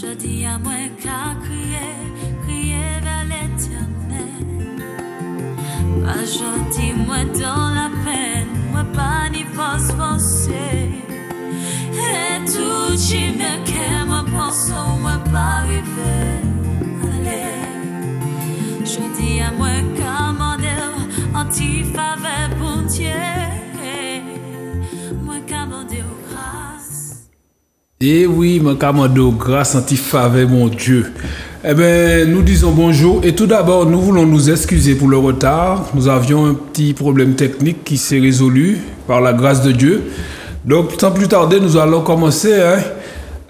Je dis à moi qu'à crier vers l'éternel. Pas je dis moi dans la peine, moi pas ni forcer. Et tout qui me qu'est moi pense moi pas arriver. Allez, je dis à moi qu'à mon anti-faveur pour Dieu. Moi qu'à mon Dieu grâce. Et oui, mon commando, grâce anti-faveur, mon Dieu. Eh bien, nous disons bonjour. Et tout d'abord, nous voulons nous excuser pour le retard. Nous avions un petit problème technique qui s'est résolu par la grâce de Dieu. Donc, sans plus tarder, nous allons commencer.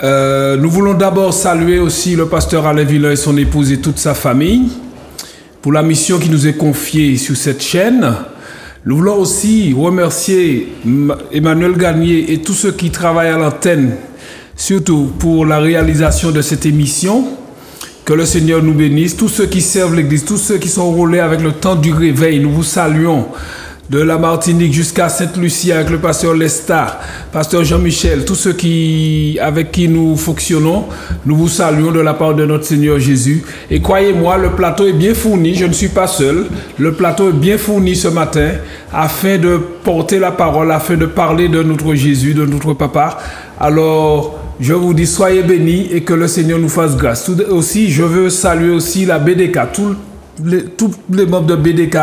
Nous voulons d'abord saluer aussi le pasteur Alain Villain et son épouse et toute sa famille pour la mission qui nous est confiée sur cette chaîne. Nous voulons aussi remercier Emmanuel Garnier et tous ceux qui travaillent à l'antenne, surtout pour la réalisation de cette émission. Que le Seigneur nous bénisse. Tous ceux qui servent l'Église, tous ceux qui sont enrôlés avec le temps du réveil, nous vous saluons. De la Martinique jusqu'à Sainte-Lucie avec le pasteur Lesta, pasteur Jean-Michel, tous ceux avec qui nous fonctionnons, nous vous saluons de la part de notre Seigneur Jésus. Et croyez-moi, le plateau est bien fourni, je ne suis pas seul. Le plateau est bien fourni ce matin afin de porter la parole, afin de parler de notre Jésus, de notre Papa. Alors, je vous dis, soyez bénis et que le Seigneur nous fasse grâce. Aussi, je veux saluer aussi la BDK, tous les membres de BDK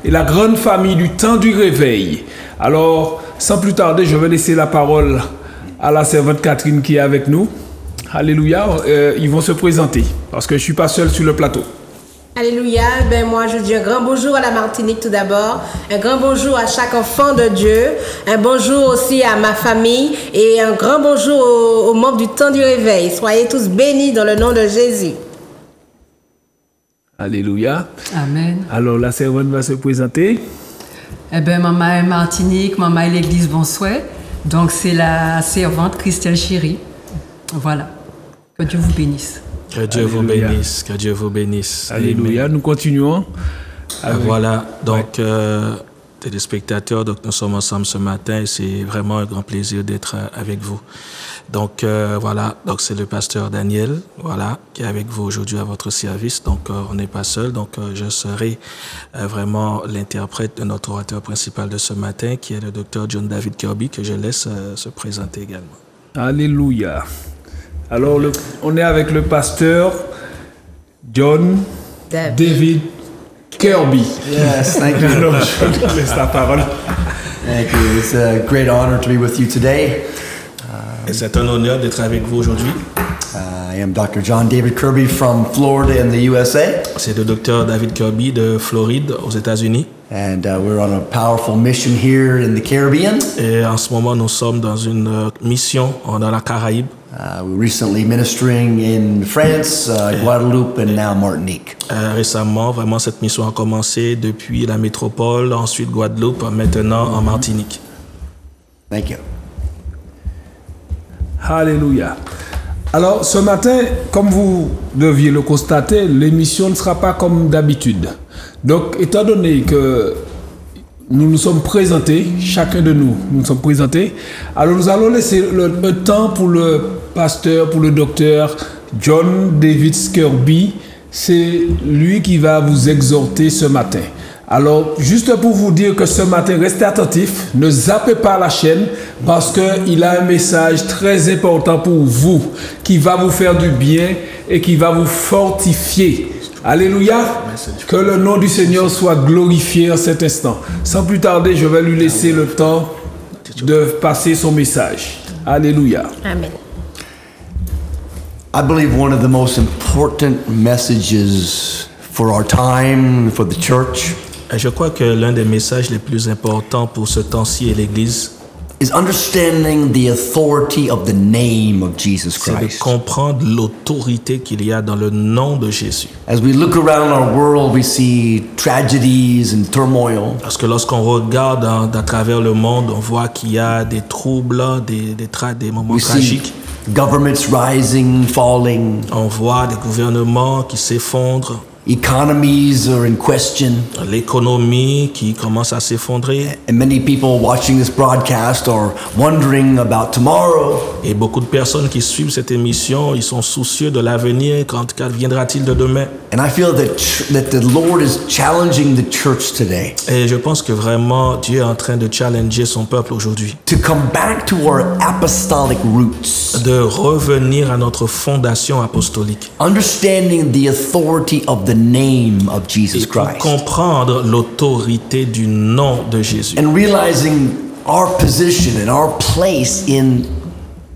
et la grande famille du temps du réveil. Alors, sans plus tarder, je vais laisser la parole à la servante Catherine qui est avec nous. Alléluia. Ils vont se présenter parce que je ne suis pas seul sur le plateau. Alléluia. Ben moi, je dis un grand bonjour à la Martinique tout d'abord. Un grand bonjour à chaque enfant de Dieu. Un bonjour aussi à ma famille. Et un grand bonjour aux membres du temps du réveil. Soyez tous bénis dans le nom de Jésus. Alléluia. Amen. Alors, la servante va se présenter. Eh bien, maman est Martinique, maman est l'église Bonsoir. Donc, c'est la servante Christelle Chéri. Voilà. Que Dieu vous bénisse. Que Dieu vous bénisse. Que Dieu vous bénisse. Alléluia. Nous continuons. Voilà. Donc, téléspectateurs, donc nous sommes ensemble ce matin et c'est vraiment un grand plaisir d'être avec vous. Donc voilà, donc c'est le pasteur Daniel, voilà, qui est avec vous aujourd'hui à votre service. Donc on n'est pas seul, donc je serai vraiment l'interprète de notre orateur principal de ce matin, qui est le docteur John David Kirby, que je laisse se présenter également. Alléluia. Alors on est avec le pasteur John David Kirby. Yes, thank you. Alors je laisse la parole. Thank you. It's a great honor to be with you today. Et c'est un honneur d'être avec vous aujourd'hui. I am Dr. John David Kirby from Florida in the USA. C'est le docteur David Kirby de Floride aux États-Unis. And we're on a powerful mission here in the Caribbean. Et en ce moment, nous sommes dans une mission dans la Caraïbe. We're recently ministering in France, Guadeloupe, and now Martinique. Récemment, vraiment, cette mission a commencé depuis la métropole, ensuite Guadeloupe, maintenant en Martinique. Thank you. Alléluia. Alors, ce matin, comme vous deviez le constater, l'émission ne sera pas comme d'habitude. Donc, étant donné que nous nous sommes présentés, chacun de nous nous sommes présentés, alors nous allons laisser le temps pour le pasteur, pour le docteur John David Kirby. C'est lui qui va vous exhorter ce matin. Alors, juste pour vous dire que ce matin, restez attentifs, ne zappez pas la chaîne parce qu'il a un message très important pour vous qui va vous faire du bien et qui va vous fortifier. Alléluia. Que le nom du Seigneur soit glorifié en cet instant. Sans plus tarder, je vais lui laisser le temps de passer son message. Alléluia. Amen. I believe one of the most important messages for our time, for the church, Je crois que l'un des messages les plus importants pour ce temps-ci et l'Église, is understanding the authority of the name of Jesus c'est de Christ. comprendre l'autorité qu'il y a dans le nom de Jésus. As we look around our world, we see tragedies and turmoil. Parce que lorsqu'on regarde à travers le monde, on voit qu'il y a des troubles, des moments We see tragiques. governments rising, falling, On voit des gouvernements qui s'effondrent. Economies are in question. L'économie qui commence à s'effondrer. And many people watching this broadcast are wondering about tomorrow. Et beaucoup de personnes qui suivent cette émission, ils sont soucieux de l'avenir. Qu'adviendra-t-il de demain? And I feel that the Lord is challenging the church today. Et je pense que vraiment Dieu est en train de challenger son peuple aujourd'hui. To come back to our apostolic roots. De revenir à notre fondation apostolique. Understanding the authority of the name of Jesus Et pour Christ. comprendre l'autorité du nom de Jésus. And realizing our position and our place in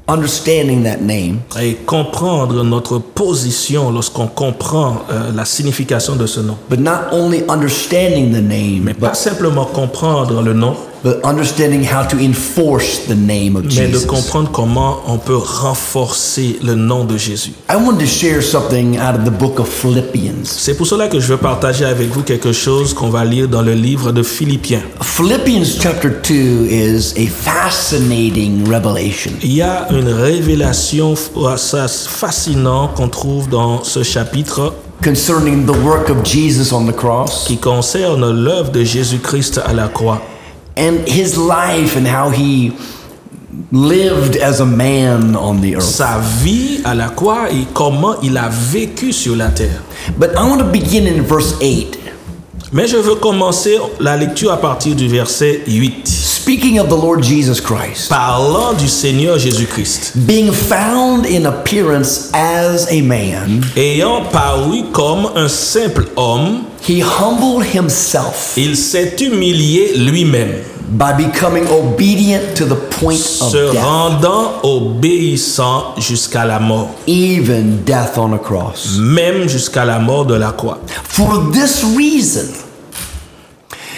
understanding that name. Et comprendre notre position lorsqu'on comprend la signification de ce nom. But not only understanding the name, Mais pas simplement comprendre le nom, but understanding how to enforce the name of mais de Jesus. comprendre comment on peut renforcer le nom de Jésus. I wanted to share something out of the book of Philippians. C'est pour cela que je veux partager avec vous quelque chose qu'on va lire dans le livre de Philippiens. Philippians chapter 2 is a fascinating revelation. Il y a une révélation fascinante qu'on trouve dans ce chapitre Concerning the work of Jesus on the cross qui concerne l'œuvre de Jésus-Christ à la croix and his life and how he lived as a man on the earth. sa vie à la croix et comment il a vécu sur la terre. But I want to begin in verse 8. Mais je veux commencer la lecture à partir du verset 8. Speaking of the Lord Jesus Christ, Parlant du Seigneur Jésus-Christ, being found in appearance as a man, ayant paru comme un simple homme, he humbled himself il s'est humilié lui-même, by becoming obedient to the point of se death, rendant obéissant jusqu'à la mort, even death on a cross. même jusqu'à la mort de la croix. For this reason,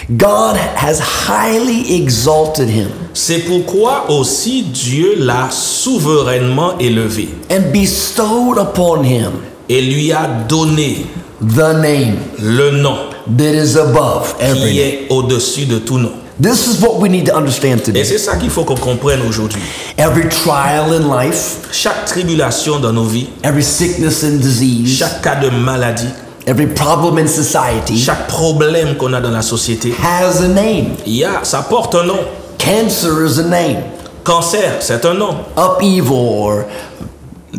God has highly exalted him C'est pourquoi aussi Dieu l'a souverainement élevé and bestowed upon him et lui a donné the name le nom that is above every qui name. est au-dessus de tout nom. This is what we need to understand Et today. c'est ça qu'il faut qu'on comprenne aujourd'hui. Every trial in life, Chaque tribulation dans nos vies, every sickness and disease, chaque cas de maladie, every problem in society chaque problème qu'on a dans la société, has a name. ça porte un nom. Cancer is a name. Cancer, c'est un nom. Upheaval or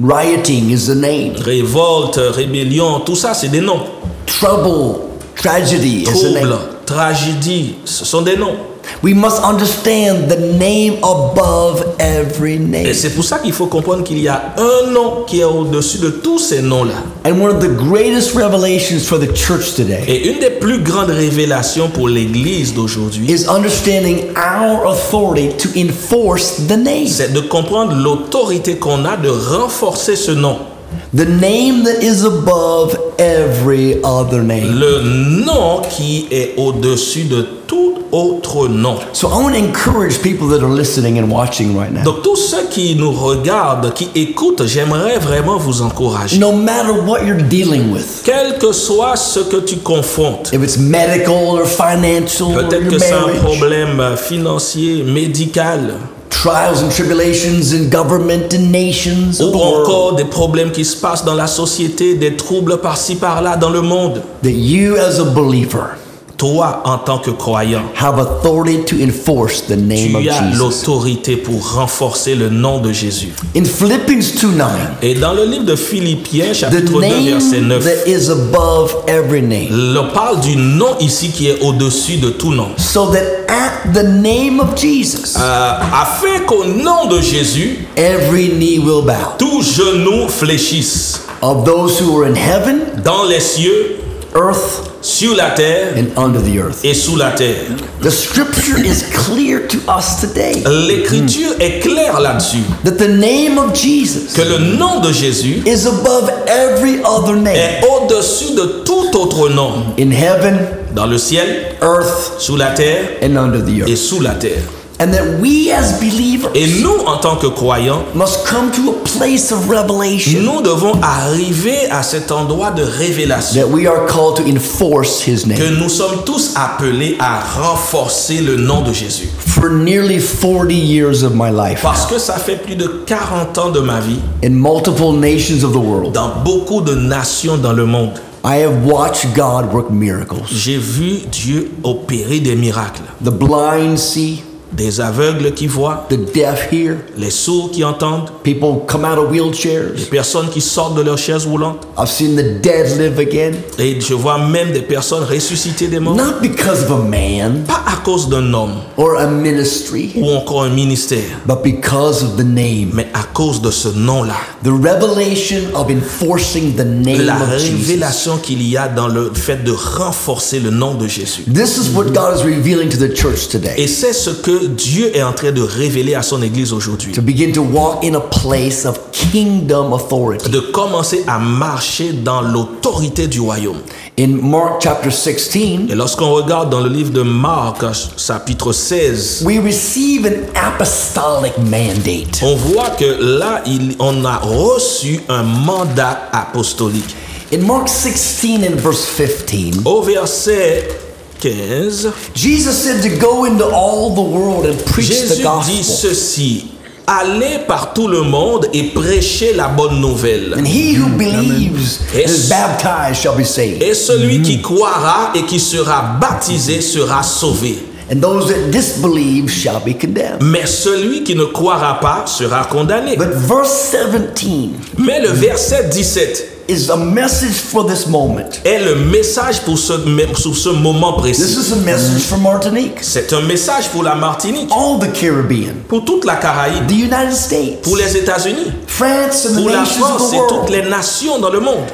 rioting is a name. Révolte, rébellion, tout ça, c'est des noms. Trouble, tragedy is a Trouble, name. tragédie, ce sont des noms. We must understand the name above every Et name. c'est pour ça qu'il faut comprendre qu'il y a un nom qui est au-dessus de tous ces noms-là. And one of the greatest revelations for the church today Et une des plus grandes révélations pour l'Église d'aujourd'hui, is understanding our authority to enforce the name. c'est de comprendre l'autorité qu'on a de renforcer ce nom. The name that is above every other name. Le nom qui est au-dessus de tout autre nom. So I want to encourage people that are listening and watching right now. Donc tous ceux qui nous regardent, qui écoutent, j'aimerais vraiment vous encourager. No matter what you're dealing with, Quel que soit ce que tu confrontes, if it's medical or financial or peut-être your que c'est un marriage, problème financier, médical, trials and tribulations in government and nations of ou the world, encore des problèmes qui se passent dans la société, des troubles par-ci par-là dans le monde. that you as a believer Toi, en tant que croyant, have authority to enforce the name of tu as Jesus. l'autorité pour renforcer le nom de Jésus. In Philippians 2:9, Et dans le livre de Philippiens, the chapitre 2, verset name 9, that is above every name, on parle du nom ici qui est au-dessus de tout nom. so that at the name of Jesus, Afin qu'au nom de Jésus, every knee will bow, tout genou fléchisse of those who are in heaven, dans les cieux, earth, sur la terre and under the earth. et sous la terre. The scripture is clear to us today L'écriture est claire là-dessus, that the name of Jesus que le nom de Jésus is above every other name, est au-dessus de tout autre nom, in heaven, dans le ciel, earth, sous la terre and under the et earth. sous la terre. And that we as believers Et nous, en tant que croyants, must come to a place of revelation nous devons arriver à cet endroit de révélation, that we are called to enforce His que name. nous sommes tous appelés à renforcer le nom de Jésus. For nearly 40 years of my life, Parce que ça fait plus de 40 ans de ma vie, in multiple nations of the world, dans beaucoup de nations dans le monde, I have watched God work miracles. J'ai vu Dieu opérer des miracles. The blind see, Des aveugles qui voient, the deaf hear, les sourds qui entendent, people come out of les wheelchairs. personnes qui sortent de leurs chaises roulantes. I've seen the dead live again. Et je vois même des personnes ressusciter des morts. Not because of a man Pas à cause d'un homme or a ministry, ou encore un ministère, but because of the name. mais à cause de ce nom-là. The revelation of enforcing the name La of Jesus. révélation qu'il y a dans le fait de renforcer le nom de Jésus. This is what God is revealing to the church today. Et c'est ce que Dieu est en train de révéler à son Église aujourd'hui. To begin to walk in a place of kingdom authority. De commencer à marcher dans l'autorité du royaume. In Mark chapter 16, Et lorsqu'on regarde dans le livre de Marc, chapitre 16, we receive an apostolic mandate. on voit que là, on a reçu un mandat apostolique. In Mark 16 and verse 15, Au verset 15, Jesus said to go into all the world and preach the Jésus dit gospel. ceci: allez par tout le monde et prêchez la bonne nouvelle. And he who believes and Yes. is baptized shall be saved. Et celui qui croira et qui sera baptisé sera sauvé. And those that disbelieve shall be condemned. Mais celui qui ne croira pas sera condamné. But verse 17 Mais le verset 17 is a message for this moment. est le message pour ce moment This précis. is a message for Martinique, C'est un message pour la Martinique, all the Caribbean, pour toute la Caraïbe, the United States, pour les États-Unis, France, and the pour la nations of France the et toutes world. les nations dans le monde.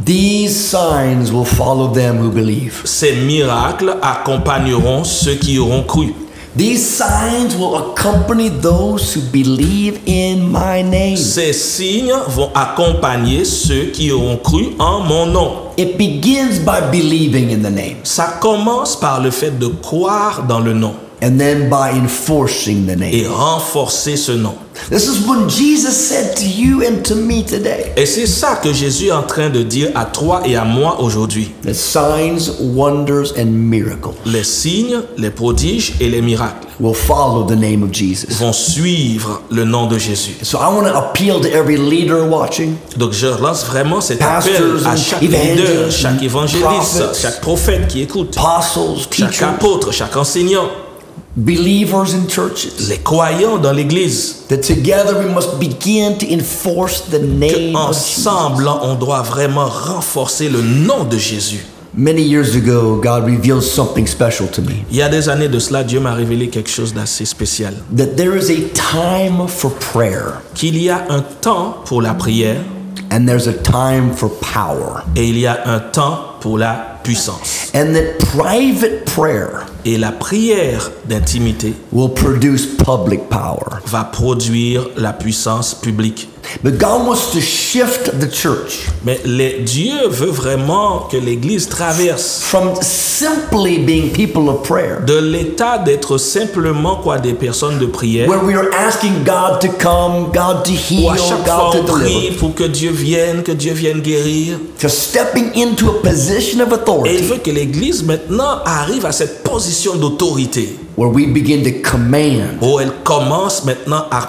These signs will follow them who believe. Ces miracles accompagneront ceux qui auront cru. These signs will accompany those who believe in my name. Ces signes vont accompagner ceux qui auront cru en mon nom. It begins by believing in the name Ça commence par le fait de croire dans le nom and then by enforcing the et name. renforcer ce nom. This is what Jesus said to you and to me today. Et c'est ça que Jésus est en train de dire à toi et à moi aujourd'hui. The signs, wonders, and miracles Les signes, les prodiges et les miracles will follow the name of Jesus. vont suivre le nom de Jésus. So I want to appeal to every leader watching, Donc je lance vraiment cet appel Pastors à and chaque evangelists leader, chaque and évangéliste, prophets, chaque prophète qui écoute, apostles, chaque teachers, apôtre, chaque enseignant, believers in churches, les croyants dans l'église, that together we must begin to enforce the name of Jesus. qu'ensemble on doit vraiment renforcer le nom de Jésus. Many years ago, God revealed something special to me. Il y a des années de cela, Dieu m'a révélé quelque chose d'assez spécial. That there is a time for prayer Qu'il y a un temps pour la prière and there's a time for power. et il y a un temps pour la puissance. And that private prayer Et la prière d'intimité will produce public power. va produire la puissance publique. But God wants to shift the church Mais Dieu veut vraiment que l'Église traverse from simply being people of prayer, de l'état d'être simplement des personnes de prière, where we are asking God to come, God to où heal, à chaque fois God on to prie deliver, pour que Dieu vienne guérir. to stepping into a position of Et il authority veut que l'Église maintenant arrive à cette position d'autorité where we begin to command où elle commence maintenant à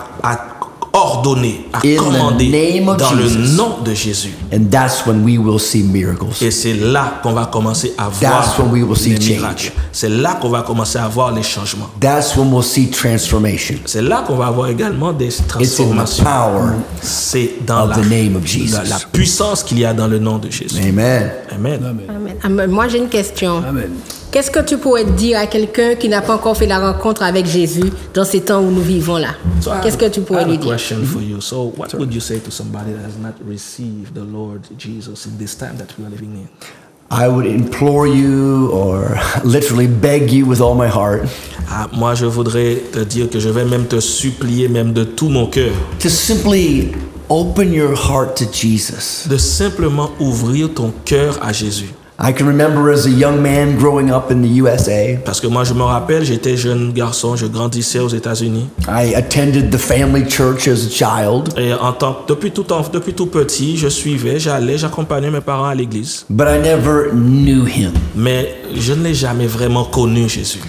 ordonner, à In the commander name of dans Jesus. le nom de Jésus. and that's when we will see miracles. Et c'est là qu'on va commencer à That's voir when we will see les change. miracles. C'est là qu'on va commencer à voir les changements. That's when we'll see transformation. C'est là qu'on va avoir également des It's in the transformations. power C'est dans of the name of Jesus. la puissance qu'il y a dans le nom de Jésus. Amen. Amen. Amen. Amen. Moi, j'ai une question. Amen. Qu'est-ce que tu pourrais dire à quelqu'un qui n'a pas encore fait la rencontre avec Jésus dans ces temps où nous vivons là? Qu'est-ce que tu I pourrais have lui a dire? question for you. So, what would you say to somebody that has not received the Lord Jesus in this time that we are living in? I would implore you or literally beg you with all my heart Moi, je voudrais te dire que je vais même te supplier, même de tout mon cœur, to simply open your heart to Jesus. de simplement ouvrir ton cœur à Jésus. I can remember as a young man growing up in the USA, Parce que moi, je me rappelle, j'étais jeune garçon, je grandissais aux États-Unis. I attended the family church as a child, Et depuis tout petit, j'accompagnais mes parents à l'église. but I never knew him Mais je ne l'ai jamais vraiment connu, Jésus.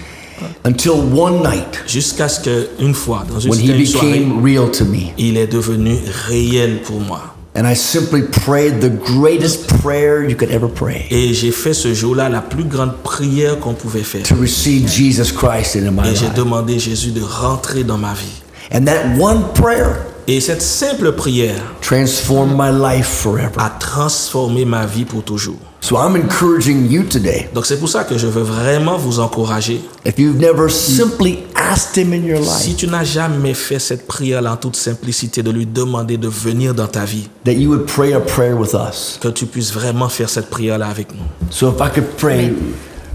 until one night Jusqu'à ce qu'une fois, dans when he une soirée, became real to me. il est devenu réel pour moi. And I simply prayed the greatest prayer you could ever pray. Et j'ai fait ce jour-là la plus grande prière qu'on pouvait faire. To receive Jesus Christ into my Et j'ai life. demandé Jésus de rentrer dans ma vie. And that one prayer Et cette simple prière transformed my life forever. a transformé ma vie pour toujours. So I'm encouraging you today. Donc c'est pour ça que je veux vraiment vous encourager. If you've never simply asked him in your Si life, tu n'as jamais fait cette prière-là en toute simplicité, de lui demander de venir dans ta vie, that you would pray a prayer with us. que tu puisses vraiment faire cette prière-là avec nous. So if I could pray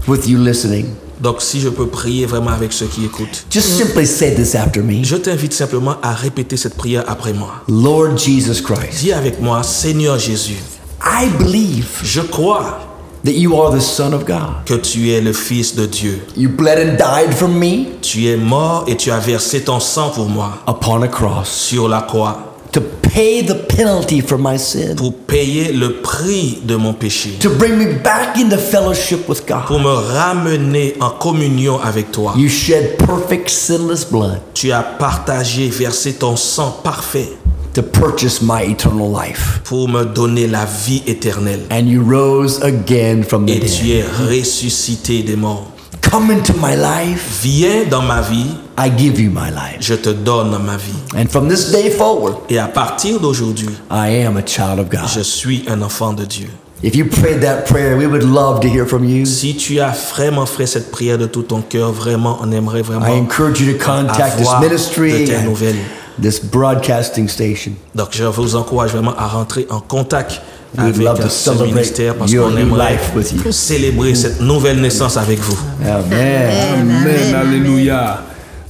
with you listening, Donc si je peux prier vraiment avec ceux qui écoutent, just simply say this after me. je t'invite simplement à répéter cette prière après moi. Lord Jesus Christ, Dis avec moi, Seigneur Jésus, I believe je crois that you are the Son of God. que tu es le Fils de Dieu. You bled and died for me Tu es mort et tu as versé ton sang pour moi upon a cross sur la croix to pay the penalty for my sin, pour payer le prix de mon péché, to bring me back into fellowship with pour God. me ramener en communion avec toi. You shed perfect sinless blood Tu as partagé, versé ton sang parfait to purchase my eternal life. pour me donner la vie éternelle. And you rose again from the Et tu dead. es ressuscité des morts. Come into my life. Viens dans ma vie, I give you my life. je te donne ma vie. And from this day forward, Et à partir d'aujourd'hui, I am a child of God. je suis un enfant de Dieu. If you prayed that prayer, we would love to hear from you. Si tu as vraiment fait cette prière de tout ton cœur, vraiment, on aimerait I vraiment encourage you to contact this avoir de ministry tes and nouvelles. this broadcasting station. Donc je vous encourage vraiment à rentrer en contact We would avec love to ce celebrate ministère parce your qu'on new aimerait life with you. célébrer cette nouvelle naissance avec vous. Amen. Amen, alléluia.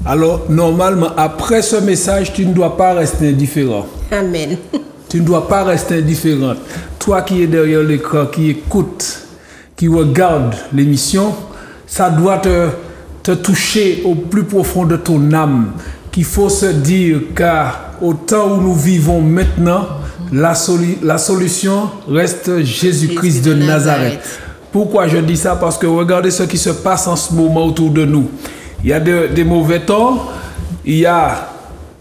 Alors, normalement, après ce message, tu ne dois pas rester indifférent. Amen. Tu ne dois pas rester indifférent. Toi qui es derrière l'écran, qui écoute, qui regarde l'émission, ça doit te toucher au plus profond de ton âme. Qu'il faut se dire qu'au temps où nous vivons maintenant, la solution reste Jésus-Christ de Nazareth. Pourquoi je dis ça? Parce que regardez ce qui se passe en ce moment autour de nous. Il y a des mauvais temps, il y a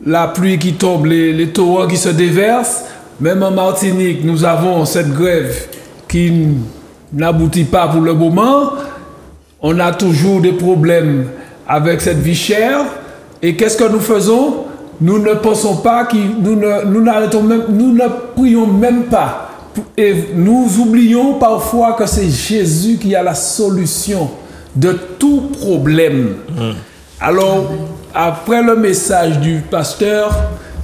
la pluie qui tombe, les torrents qui se déversent. Même en Martinique, nous avons cette grève qui n'aboutit pas pour le moment. On a toujours des problèmes avec cette vie chère. Et qu'est-ce que nous faisons? Nous ne pensons pas, nous ne prions même pas. Et nous oublions parfois que c'est Jésus qui a la solution de tout problème. Alors, après le message du pasteur,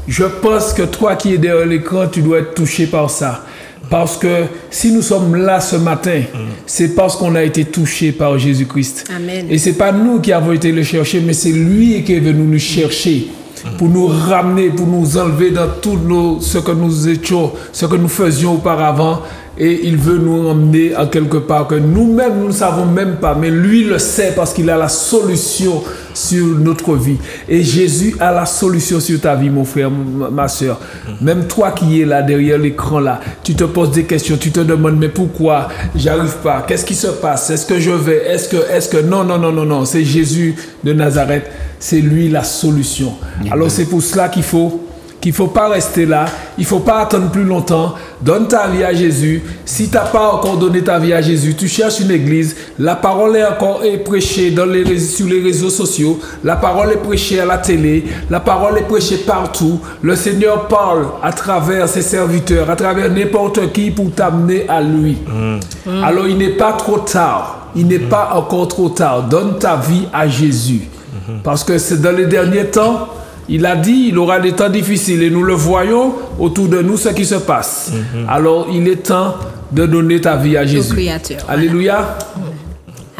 je pense que toi qui es derrière l'écran, tu dois être touché par ça. Parce que si nous sommes là ce matin, c'est parce qu'on a été touché par Jésus-Christ. Amen. Et c'est pas nous qui avons été le chercher, mais c'est lui qui est venu nous chercher pour nous ramener, pour nous enlever dans tout ce que nous étions, ce que nous faisions auparavant. Et il veut nous emmener à quelque part que nous-mêmes, nous ne savons même pas. Mais lui le sait parce qu'il a la solution sur notre vie. Et Jésus a la solution sur ta vie, mon frère, ma soeur. Même toi qui es là, derrière l'écran là, tu te poses des questions, tu te demandes, mais pourquoi j'arrive pas? Qu'est-ce qui se passe? Est-ce que je vais? Est-ce que... Non. C'est Jésus de Nazareth. C'est lui la solution. Alors c'est pour cela qu'il faut pas rester là, il faut pas attendre plus longtemps. Donne ta vie à Jésus. Si tu n'as pas encore donné ta vie à Jésus, tu cherches une église. La parole est prêchée sur les réseaux sociaux. La parole est prêchée à la télé. La parole est prêchée partout. Le Seigneur parle à travers ses serviteurs, à travers n'importe qui pour t'amener à lui. Alors il n'est pas trop tard. Il n'est pas encore trop tard. Donne ta vie à Jésus. Parce que c'est dans les derniers temps, il a dit, il aura des temps difficiles et nous le voyons autour de nous ce qui se passe. Alors, il est temps de donner ta vie à Jésus. Créateur, Alléluia.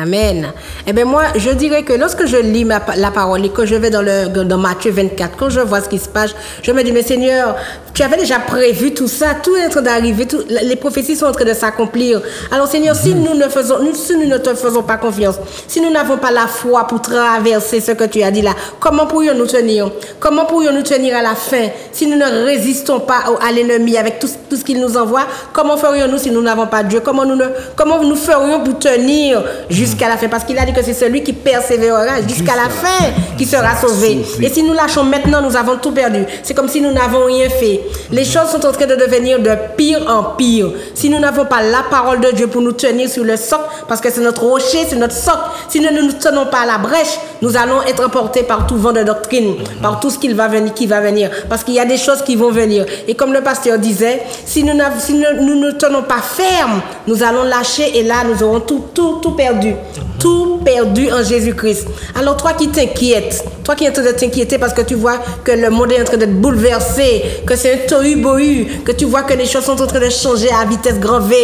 Amen. Eh bien, moi, je dirais que lorsque je lis la parole et que je vais dans Matthieu 24, quand je vois ce qui se passe, je me dis, mais Seigneur, tu avais déjà prévu tout ça, tout est en train d'arriver, les prophéties sont en train de s'accomplir. Alors, Seigneur, si nous ne te faisons pas confiance, si nous n'avons pas la foi pour traverser ce que tu as dit là, comment pourrions-nous tenir? Comment pourrions-nous tenir à la fin si nous ne résistons pas à l'ennemi avec tout ce qu'il nous envoie? Comment ferions-nous si nous n'avons pas Dieu? Comment nous ferions pour tenir jusqu'à jusqu'à la fin. Parce qu'il a dit que c'est celui qui persévérera jusqu'à la fin qui sera sauvé. Et si nous lâchons maintenant, nous avons tout perdu. C'est comme si nous n'avons rien fait. Les choses sont en train de devenir de pire en pire. Si nous n'avons pas la parole de Dieu pour nous tenir sur le socle, parce que c'est notre rocher, c'est notre socle. Si nous ne nous tenons pas à la brèche, nous allons être emportés par tout vent de doctrine, par tout ce qui va venir. Parce qu'il y a des choses qui vont venir. Et comme le pasteur disait, si nous ne tenons pas ferme, nous allons lâcher et là, nous aurons tout perdu. Tout perdu en Jésus-Christ. Alors toi qui t'inquiètes, toi qui es en train de t'inquiéter parce que tu vois que le monde est en train d'être bouleversé, que c'est un tohu-bohu, que tu vois que les choses sont en train de changer à vitesse grand V,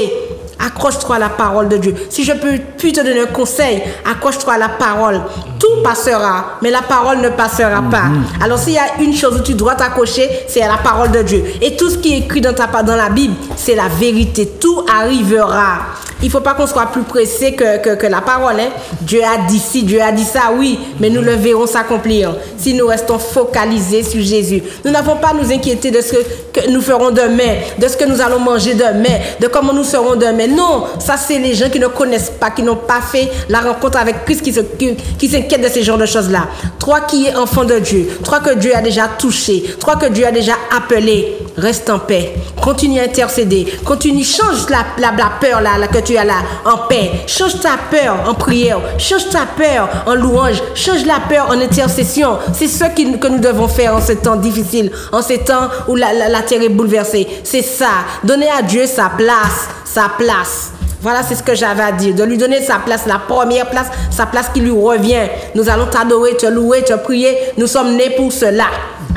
accroche-toi à la parole de Dieu. Si je peux plus te donner un conseil, accroche-toi à la parole. Tout passera, mais la parole ne passera pas. Alors s'il y a une chose où tu dois t'accrocher, c'est à la parole de Dieu. Et tout ce qui est écrit dans la Bible, c'est la vérité. Tout arrivera. Il ne faut pas qu'on soit plus pressé que la parole. Hein. Dieu a dit ci, Dieu a dit ça, oui, mais nous le verrons s'accomplir si nous restons focalisés sur Jésus. Nous n'avons pas à nous inquiéter de ce que nous ferons demain, de ce que nous allons manger demain, de comment nous serons demain. Non, ça c'est les gens qui ne connaissent pas, qui n'ont pas fait la rencontre avec Christ, qui s'inquiètent de ces genres de choses-là. Toi qui es enfant de Dieu, toi que Dieu a déjà touché, toi que Dieu a déjà appelé, reste en paix. Continue à intercéder. Continue, change la peur là que tu as là en paix. Change ta peur en prière. Change ta peur en louange. Change la peur en intercession. C'est ce que nous devons faire en ces temps difficiles, en ces temps où la terre est bouleversée. C'est ça. Donner à Dieu sa place. Sa place. Voilà, c'est ce que j'avais à dire. De lui donner sa place, la première place, sa place qui lui revient. Nous allons t'adorer, te louer, te prier. Nous sommes nés pour cela.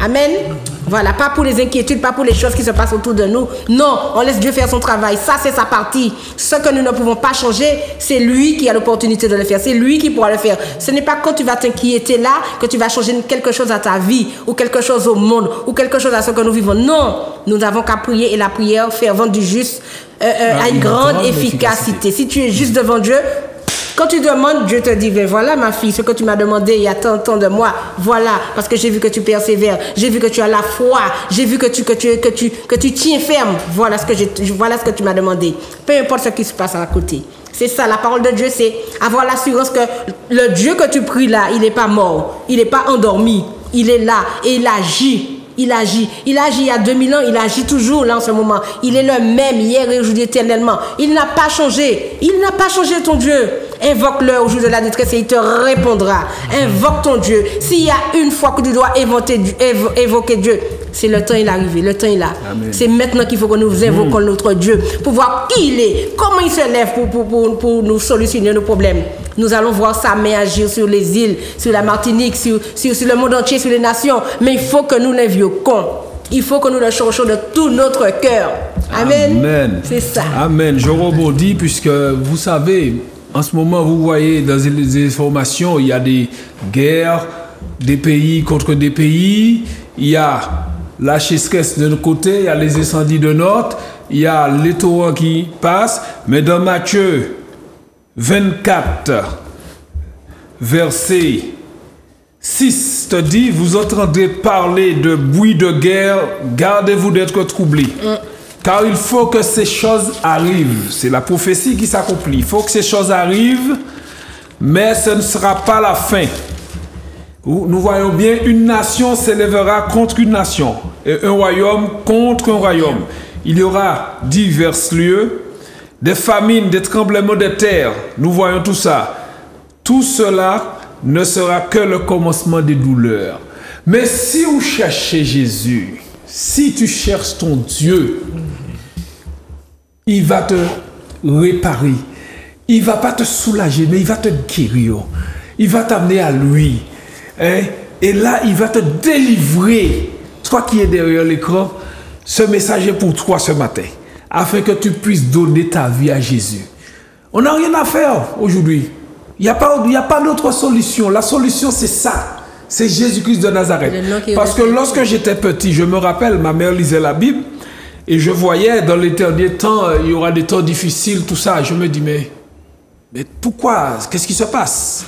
Amen. Voilà, pas pour les inquiétudes, pas pour les choses qui se passent autour de nous. Non, on laisse Dieu faire son travail. Ça, c'est sa partie. Ce que nous ne pouvons pas changer, c'est lui qui a l'opportunité de le faire. C'est lui qui pourra le faire. Ce n'est pas quand tu vas t'inquiéter là que tu vas changer quelque chose à ta vie ou quelque chose au monde ou quelque chose à ce que nous vivons. Non, nous n'avons qu'à prier et la prière fervente du juste a une grande efficacité. Si tu es juste devant Dieu, quand tu demandes, Dieu te dit, ben voilà ma fille, ce que tu m'as demandé il y a tant de mois, voilà, parce que j'ai vu que tu persévères, j'ai vu que tu as la foi, j'ai vu que tu tiens ferme, voilà ce que tu m'as demandé. Peu importe ce qui se passe à côté. C'est ça, la parole de Dieu, c'est avoir l'assurance que le Dieu que tu pries là, il n'est pas mort, il n'est pas endormi, il est là et il agit. Il agit il y a 2000 ans, il agit toujours là en ce moment. Il est le même hier et aujourd'hui éternellement. Il n'a pas changé. Il n'a pas changé ton Dieu. Invoque-le au jour de la détresse et il te répondra. Invoque ton Dieu. S'il y a une fois que tu dois évoquer Dieu, c'est le temps il est arrivé, le temps il est là. Amen. C'est maintenant qu'il faut que nous invoquons notre Dieu pour voir qui il est, comment il se lève pour nous solutionner nos problèmes. Nous allons voir sa main agir sur les îles, sur la Martinique, sur le monde entier, sur les nations. Mais il faut que nous l'invoquions. Il faut que nous le cherchions de tout notre cœur. Amen. Amen. C'est ça. Amen. Je rebondis puisque vous savez, en ce moment, vous voyez dans les informations, il y a des guerres, des pays contre des pays. Il y a la sécheresse d'un côté, il y a les incendies de l'autre, il y a les torrents qui passent. Mais dans Matthieu 24, verset 6 te dit, vous entendrez parler de bruit de guerre, gardez-vous d'être troublés. Car il faut que ces choses arrivent. C'est la prophétie qui s'accomplit. Il faut que ces choses arrivent, mais ce ne sera pas la fin. Nous voyons bien, une nation s'élèvera contre une nation, et un royaume contre un royaume. Il y aura divers lieux, des famines, des tremblements de terre. Nous voyons tout ça. Tout cela ne sera que le commencement des douleurs. Mais si vous cherchez Jésus, si tu cherches ton Dieu, il va te réparer. Il ne va pas te soulager, mais il va te guérir. Il va t'amener à lui. Hein? Et là, il va te délivrer. Toi qui es derrière l'écran, ce message est pour toi ce matin, afin que tu puisses donner ta vie à Jésus. On n'a rien à faire aujourd'hui. Il n'y a pas d'autre solution. La solution, c'est ça. C'est Jésus-Christ de Nazareth. Parce que lorsque j'étais petit, je me rappelle, ma mère lisait la Bible et je voyais dans les derniers temps, il y aura des temps difficiles, tout ça. Je me dis, mais pourquoi? Qu'est-ce qui se passe?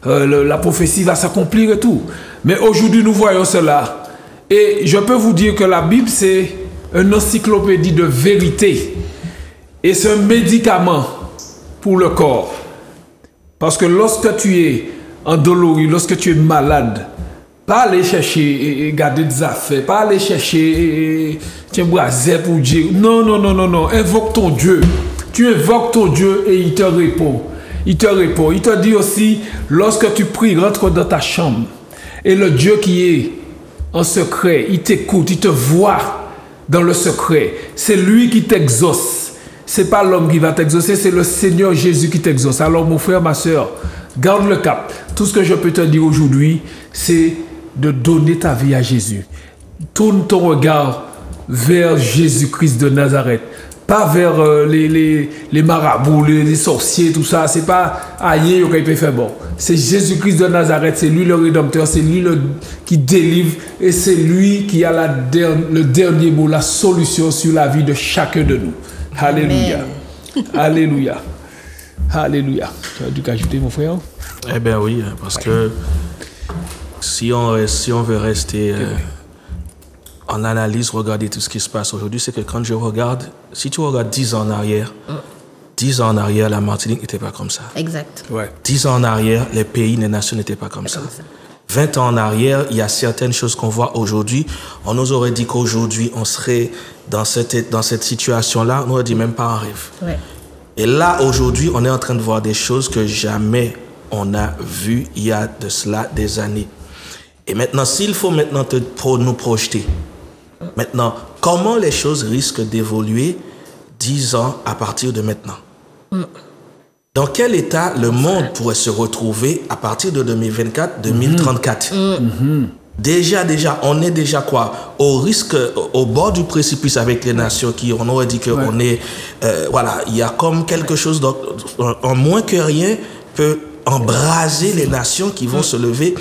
La prophétie va s'accomplir et tout. Mais aujourd'hui, nous voyons cela. Et je peux vous dire que la Bible, c'est une encyclopédie de vérité. Et c'est un médicament pour le corps. Parce que lorsque tu es endolori, lorsque tu es malade, pas aller chercher et garder des affaires, pas aller chercher tiens boisé pour Dieu. Non. Invoque ton Dieu. Tu invoques ton Dieu et il te répond. Il te dit aussi, lorsque tu pries, rentre dans ta chambre. Et le Dieu qui est en secret, il t'écoute, il te voit dans le secret. C'est lui qui t'exauce. C'est pas l'homme qui va t'exaucer, c'est le Seigneur Jésus qui t'exauce. Alors mon frère, ma soeur, garde le cap. Tout ce que je peux te dire aujourd'hui, c'est de donner ta vie à Jésus. Tourne ton regard vers Jésus-Christ de Nazareth. Pas vers les marabouts, les sorciers, tout ça. C'est pas ailleurs qu'il peut faire bon. C'est Jésus-Christ de Nazareth, c'est lui le Rédempteur, c'est lui qui délivre et c'est lui qui a le dernier mot, la solution sur la vie de chacun de nous. Alléluia. Alléluia. Alléluia. Tu as dû ajouter, mon frère? Eh bien oui, parce que si on veut rester en analyse, regarder tout ce qui se passe aujourd'hui, c'est que quand je regarde, si tu regardes 10 ans en arrière, 10 ans en arrière, la Martinique n'était pas comme ça. Exact. Ouais. 10 ans en arrière, les pays, les nations n'étaient pas comme ça. 20 ans en arrière, il y a certaines choses qu'on voit aujourd'hui. On nous aurait dit qu'aujourd'hui, on serait dans cette situation-là. On aurait dit même pas un rêve. Ouais. Et là, aujourd'hui, on est en train de voir des choses que jamais on a vues il y a de cela des années. Et maintenant, s'il faut maintenant nous projeter, maintenant, comment les choses risquent d'évoluer 10 ans à partir de maintenant? Dans quel état le monde pourrait se retrouver à partir de 2024, 2034? Déjà, on est déjà quoi? Au risque, au bord du précipice avec les nations qui, on aurait dit qu'on est, voilà, il y a comme quelque chose en moins que rien peut embraser les nations qui vont se lever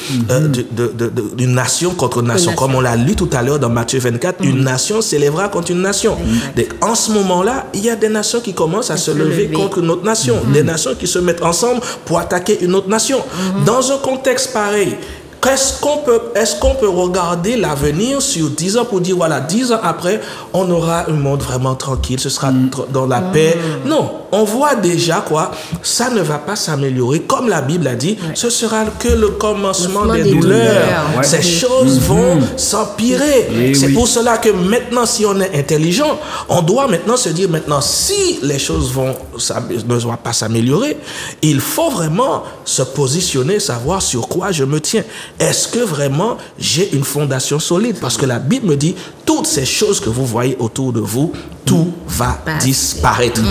d'une nation contre une nation. Comme on l'a lu tout à l'heure dans Matthieu 24, une nation s'élèvera contre une nation. Donc, en ce moment-là, il y a des nations qui commencent à se lever contre une autre nation. Des nations qui se mettent ensemble pour attaquer une autre nation. Dans un contexte pareil, est-ce qu'on peut regarder l'avenir sur 10 ans pour dire, voilà, 10 ans après, on aura un monde vraiment tranquille, ce sera dans la paix? Non, on voit déjà quoi, ça ne va pas s'améliorer. Comme la Bible a dit, ce sera que le commencement des douleurs. Ces choses vont s'empirer. C'est pour cela que maintenant, si on est intelligent, on doit maintenant se dire, maintenant, si les choses ne vont pas s'améliorer, il faut vraiment se positionner, savoir sur quoi je me tiens. Est-ce que vraiment j'ai une fondation solide? Parce que la Bible me dit, toutes ces choses que vous voyez autour de vous, tout va disparaître.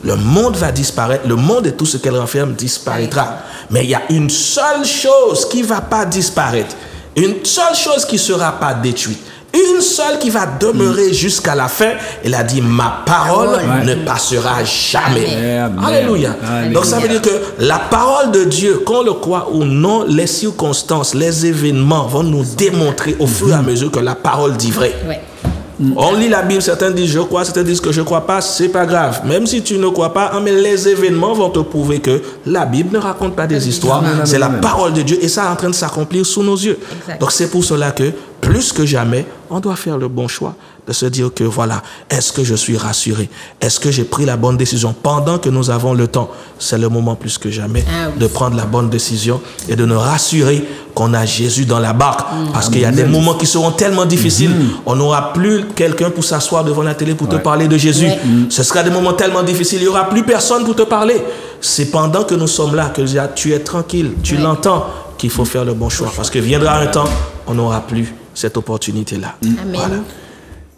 Le monde va disparaître, le monde et tout ce qu'elle renferme disparaîtra. Mais il y a une seule chose qui ne va pas disparaître, une seule chose qui ne sera pas détruite. Une seule qui va demeurer jusqu'à la fin. Il a dit, ma parole ne passera jamais. Alléluia. Donc ça veut dire que la parole de Dieu, qu'on le croit ou non, les circonstances, les événements vont nous démontrer au fur et à mesure que la parole dit vrai. On lit la Bible, certains disent je crois, certains disent que je ne crois pas, c'est pas grave. Même si tu ne crois pas, mais les événements vont te prouver que la Bible ne raconte pas des histoires, c'est la parole de Dieu et ça est en train de s'accomplir sous nos yeux. Donc c'est pour cela que, plus que jamais, on doit faire le bon choix de se dire que voilà, est-ce que je suis rassuré? Est-ce que j'ai pris la bonne décision? Pendant que nous avons le temps, c'est le moment plus que jamais de prendre la bonne décision et de nous rassurer qu'on a Jésus dans la barque. Parce qu'il y a des moments qui seront tellement difficiles, on n'aura plus quelqu'un pour s'asseoir devant la télé pour te parler de Jésus. Ce sera des moments tellement difficiles, il n'y aura plus personne pour te parler. C'est pendant que nous sommes là que tu es tranquille, tu l'entends, qu'il faut faire le bon choix. Parce que viendra un temps, on n'aura plus cette opportunité-là. Voilà.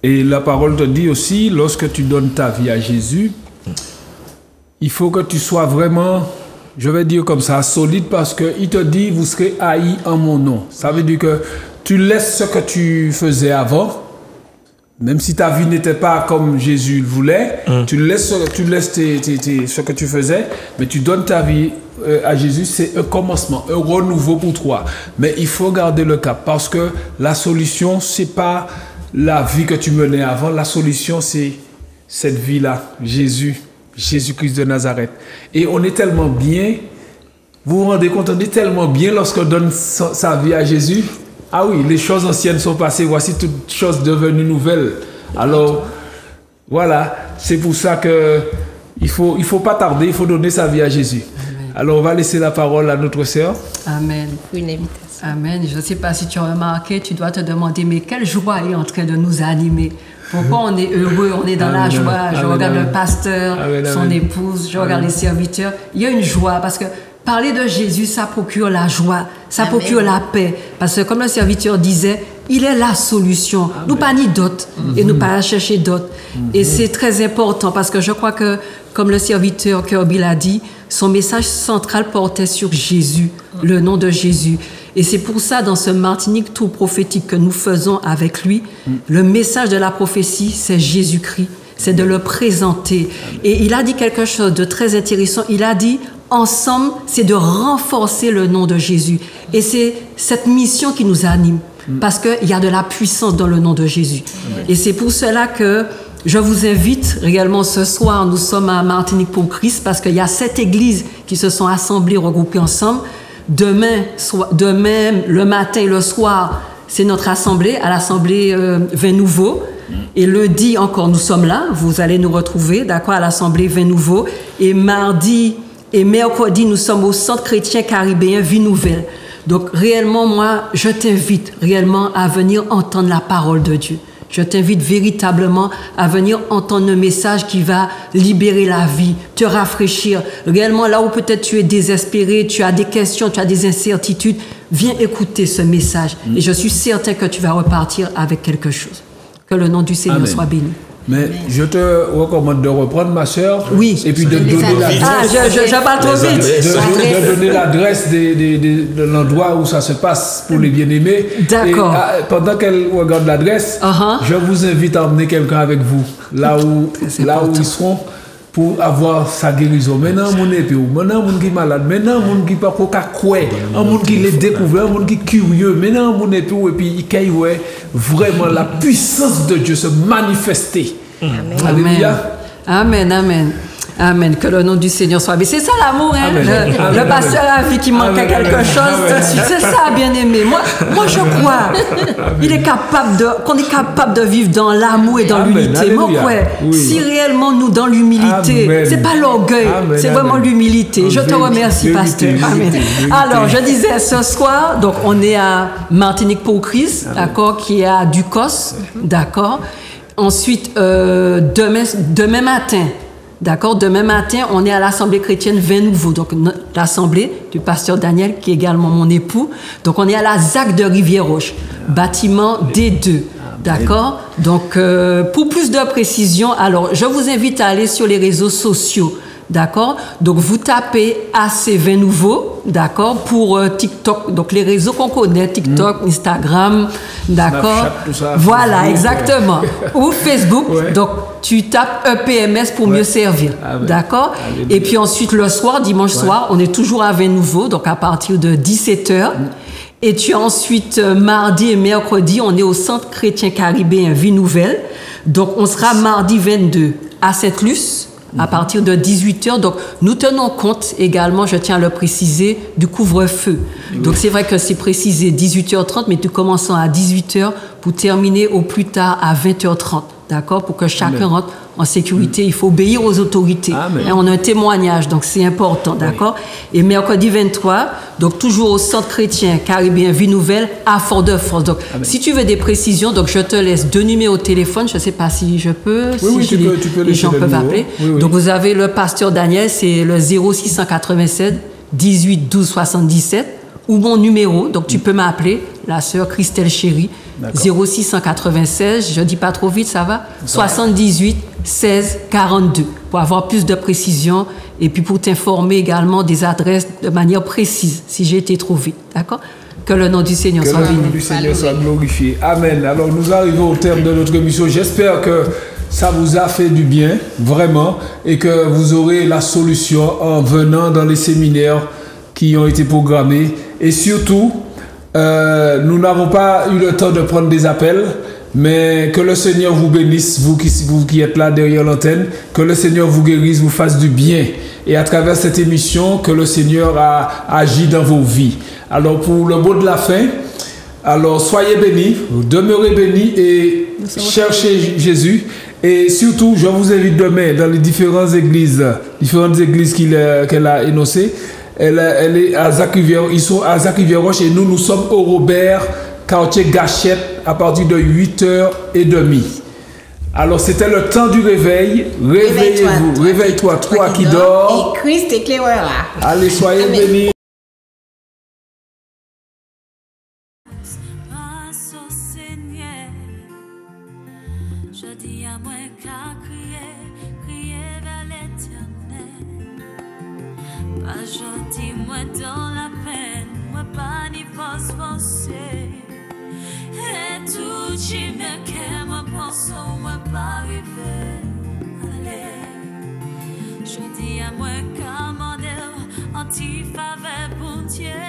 Et la parole te dit aussi, lorsque tu donnes ta vie à Jésus, il faut que tu sois vraiment, je vais dire comme ça, solide, parce qu'il te dit, vous serez haïs en mon nom. Ça veut dire que tu laisses ce que tu faisais avant, même si ta vie n'était pas comme Jésus le voulait, tu laisses ce que tu faisais, mais tu donnes ta vie à Jésus, c'est un commencement, un renouveau pour toi. Mais il faut garder le cap, parce que la solution, c'est pas la vie que tu menais avant, la solution, c'est cette vie-là, Jésus-Christ de Nazareth. Et on est tellement bien, vous vous rendez compte, on est tellement bien lorsqu'on donne sa vie à Jésus. Ah oui, les choses anciennes sont passées, voici toutes choses devenues nouvelles. Alors, voilà, c'est pour ça que il faut pas tarder, il faut donner sa vie à Jésus. Alors, on va laisser la parole à notre sœur. Amen. Une invitation. Amen. Je ne sais pas si tu as remarqué, tu dois te demander, mais quelle joie est en train de nous animer? Pourquoi on est heureux, on est dans la joie? Je regarde le pasteur, son épouse, je regarde les serviteurs. Il y a une joie parce que parler de Jésus, ça procure la joie, ça procure la paix. Parce que comme le serviteur disait, il est la solution. Nous pas ni d'autres et nous pas chercher d'autres. Et c'est très important parce que je crois que, comme le serviteur Kirby l'a dit, son message central portait sur Jésus, le nom de Jésus. Et c'est pour ça, dans ce Martinique tout prophétique que nous faisons avec lui, le message de la prophétie, c'est Jésus-Christ. C'est de le présenter. Et il a dit quelque chose de très intéressant. Il a dit, ensemble, c'est de renforcer le nom de Jésus. Et c'est cette mission qui nous anime. Parce qu'il y a de la puissance dans le nom de Jésus. Et c'est pour cela que je vous invite réellement ce soir, nous sommes à Martinique pour Christ, parce qu'il y a 7 églises qui se sont assemblées, regroupées ensemble. Demain, le matin et le soir, c'est notre assemblée, à l'assemblée Vin Nouveau. Et lundi encore, nous sommes là, vous allez nous retrouver, d'accord, à l'assemblée Vin Nouveau. Et mardi et mercredi, nous sommes au Centre chrétien caribéen Vie Nouvelle. Donc réellement, moi, je t'invite réellement à venir entendre la parole de Dieu. Je t'invite véritablement à venir entendre un message qui va libérer la vie, te rafraîchir. Réellement, là où peut-être tu es désespéré, tu as des questions, tu as des incertitudes, viens écouter ce message. Et je suis certain que tu vas repartir avec quelque chose. Que le nom du Seigneur soit béni. Mais je te recommande de reprendre, ma sœur. Oui. Et puis de donner l'adresse. Ah, je parle trop vite. De donner l'adresse de l'endroit où ça se passe pour les bien-aimés. D'accord. Et pendant qu'elle regarde l'adresse, je vous invite à emmener quelqu'un avec vous, là où ils seront, pour avoir sa guérison. Maintenant, mon époux, maintenant, mon qui est malade, maintenant, mon qui pas quoi, mon qui les découvert, mon qui est curieux, maintenant, mon époux, et puis il voit vraiment la puissance de Dieu se manifester. Amen. Alléluia. Amen, amen. Amen. Que le nom du Seigneur soit béni. C'est ça l'amour, hein? Le pasteur a vu qu'il manquait quelque chose. C'est ça, bien-aimé. Moi, je crois. Qu'on est capable de vivre dans l'amour et dans l'unité. Moi, si réellement nous, dans l'humilité, c'est pas l'orgueil, c'est vraiment l'humilité. Je te remercie, pasteur. Amen. Alors, je disais ce soir, donc on est à Martinique pour Christ, d'accord, qui est à Ducos, d'accord. Ensuite, demain matin, d'accord, demain matin, on est à l'Assemblée chrétienne Vin Nouveau, donc l'Assemblée du pasteur Daniel, qui est également mon époux. Donc, on est à la ZAC de Rivière-Roche, bâtiment D2, d'accord. Donc, pour plus de précision, alors, je vous invite à aller sur les réseaux sociaux, d'accord. Donc, vous tapez AC Vin Nouveau, d'accord, pour TikTok, donc les réseaux qu'on connaît, TikTok, Instagram, d'accord. Voilà, exactement. Ou Facebook, donc tu tapes EPMS pour mieux servir, d'accord. Et puis ensuite, le soir, dimanche soir, on est toujours à Vin Nouveau, donc à partir de 17h. Et puis ensuite, mardi et mercredi, on est au Centre chrétien caribéen Vie Nouvelle. Donc, on sera mardi 22 à Sainte-Luce, à partir de 18h. Donc, nous tenons compte également, je tiens à le préciser, du couvre-feu. Donc, c'est vrai que c'est précisé 18h30, mais nous commençons à 18h pour terminer au plus tard à 20h30. D'accord? Pour que chacun rentre en sécurité. Il faut obéir aux autorités. Et on a un témoignage, donc c'est important. D'accord? Et mercredi 23, donc toujours au Centre chrétien caribéen Vie Nouvelle à Fort-de-France. Donc, si tu veux des précisions, donc je te laisse 2 numéros de téléphone. Je ne sais pas si je peux. Tu peux les gens peuvent appeler. Donc, vous avez le pasteur Daniel, c'est le 0687 18 12 77. Ou mon numéro, donc tu peux m'appeler, la sœur Christelle Chéri, 0696, je dis pas trop vite, ça va, 78 16 42, pour avoir plus de précision et puis pour t'informer également des adresses de manière précise, si j'ai été trop vite, d'accord? Que le nom du Seigneur soit béni. Que le nom du Seigneur soit glorifié. Amen. Alors nous arrivons au terme de notre émission. J'espère que ça vous a fait du bien, vraiment, et que vous aurez la solution en venant dans les séminaires qui ont été programmés. Et surtout, nous n'avons pas eu le temps de prendre des appels, mais que le Seigneur vous bénisse, vous qui êtes là derrière l'antenne, que le Seigneur vous guérisse, vous fasse du bien. Et à travers cette émission, que le Seigneur a agi dans vos vies. Alors pour le mot de la fin, alors soyez bénis, demeurez bénis et cherchez Jésus. Et surtout, je vous invite demain dans les différentes églises qu'elle a énoncées. Elle est à Zac-Rivière, ils sont à Zac-Rivière-Roche et nous sommes au Robert, quartier Gachette, à partir de 8h30. Alors, c'était le temps du réveil. Réveillez-vous. Réveille-toi, toi qui dors. Et Christ éclairera. Allez, soyez bénis. Grâce au Seigneur, je dis à moi qu'à crier vers l'Éternel. Pas je dis moi dans la peine, moi pas ni force forcée. Et tout qui me qu'aime, moi pense moi pas arriver. Allez, je dis à moi qu'à mon Dieu, anti-faveur pour Dieu.